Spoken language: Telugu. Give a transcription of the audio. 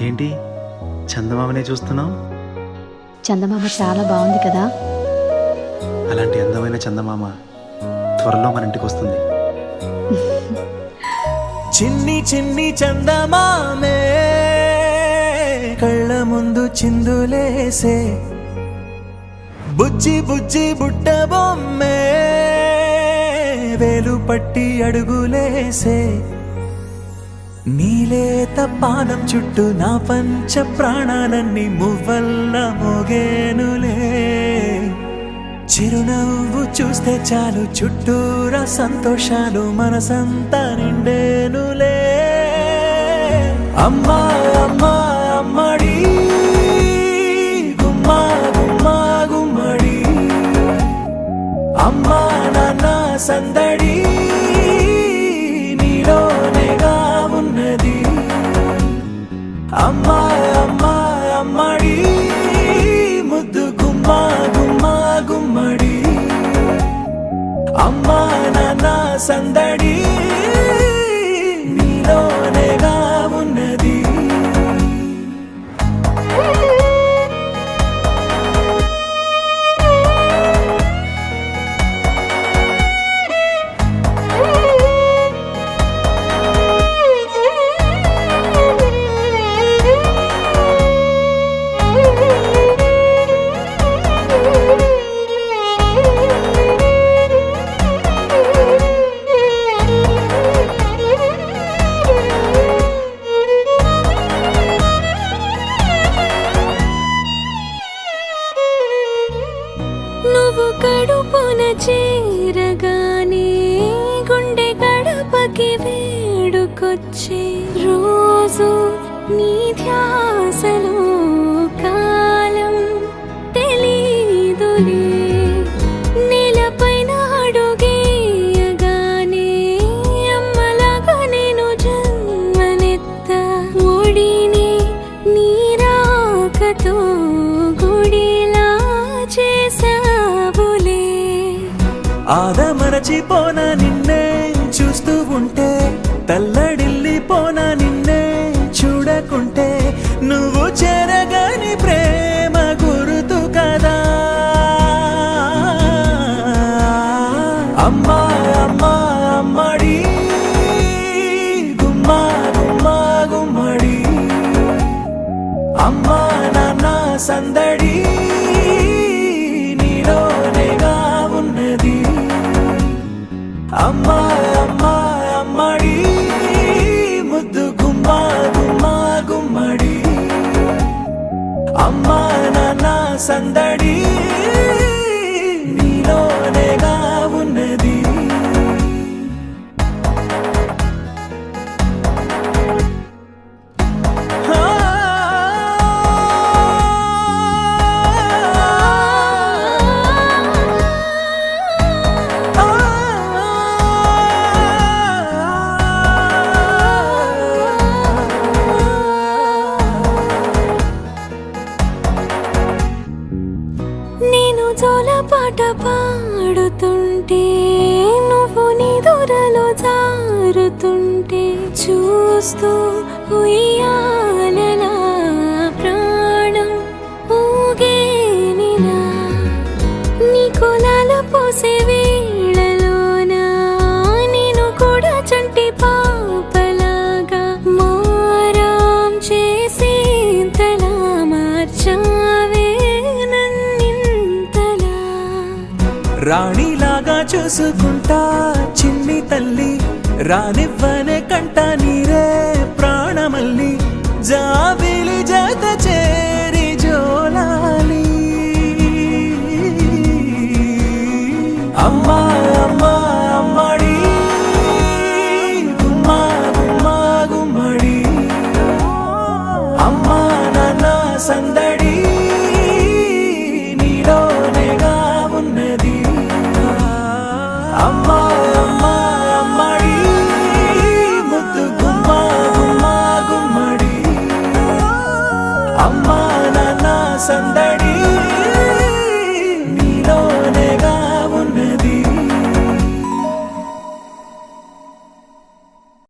ఏంటి చందమామనే చూస్తున్నావు? చందమామ చాలా బాగుంది కదా. అలాంటి అందమైన చందమామ త్వరలో మన ఇంటికి వస్తుంది. చిన్ని చిన్ని చందమామే కళ్ళ ముందు చిందులేసే, బుజ్జి బుజ్జి బుట్ట బొమ్మే వేలు పట్టి అడుగులేసే, నీలేత పానం చుట్టూ నా పంచ ప్రాణాలన్నీ మువ్వల్ల మోగేనులే. చిరునవ్వు చూస్తే చాలు చుట్టూరా సంతోషాలు మనసంతా నిండేనులే. అమ్మా అమ్మా అమ్మడి గుమ్మా గుమ్మా గుమ్మడి, అమ్మా నాన్న సందడి నీలోనేగా ఉన్నది. అమ్మా అమ్మా అమ్మడి ముద్దు గుమ్మా గుమ్మా గుమ్మడి, అమ్మా నాన్న సందడి నీలోనేగా ఉన్నది. నువ్వు కడుపున చేరగానే గుండె గడపకి వేడుకొచ్చే రోజు నీ ధ్యాసలో కాలం తెలీదులే. నేలపైన అడుగేయగానే అమ్మలాగా నేను జన్మనెత్త, ఒడిని నీ రాకతో గుడిలా చేసావులే. ఆదమరచిపోన నిన్నే చూస్తూ ఉంటే, తల్లడిల్లిపోన నిన్నే చూడకుంటే, నువ్వు చెరగని ప్రేమ గురుతు కదా. అమ్మా అమ్మా అమ్మడి గుమ్మా గుమ్మా గుమ్మడి, అమ్మా నాన్న సందడి నీలోనేగా ఉన్నది. అమ్మా అమ్మా అమ్మడి ముద్దు గుమ్మా గుమ్మా గుమ్మడి, అమ్మా నాన్న సందడి నీలోనేగా ఉన్నది. నేను జోలపాట పాడుతుంటే, నువ్వు నీ దూరలో జారుతుంటే, చూస్తూ ఉయ్యాలలా ప్రాణం ఊగేనిలా. నీ కులాల పోసే వేళలోన నేను కూడా చంటి పాపలాగా మారాం చేసేంతలా మార్చావే నన్నింతలా. రాణిలాగా చూసుకుంటా చిన్ని తల్లి, రానివ్వనే కంట నీరే ప్రాణమల్లి, జాబిలి జత చేరి జోలాలి. అమ్మా అమ్మా అమ్మడి గుమ్మా గుమ్మా గుమ్మడి, అమ్మా నాన్న సందడి నీలోనేగా ఉన్నది. అమ్మా అమ్మా అమ్మడి ముద్దు గుమ్మా గుమ్మా గుమ్మడి, అమ్మా నాన్న సందడి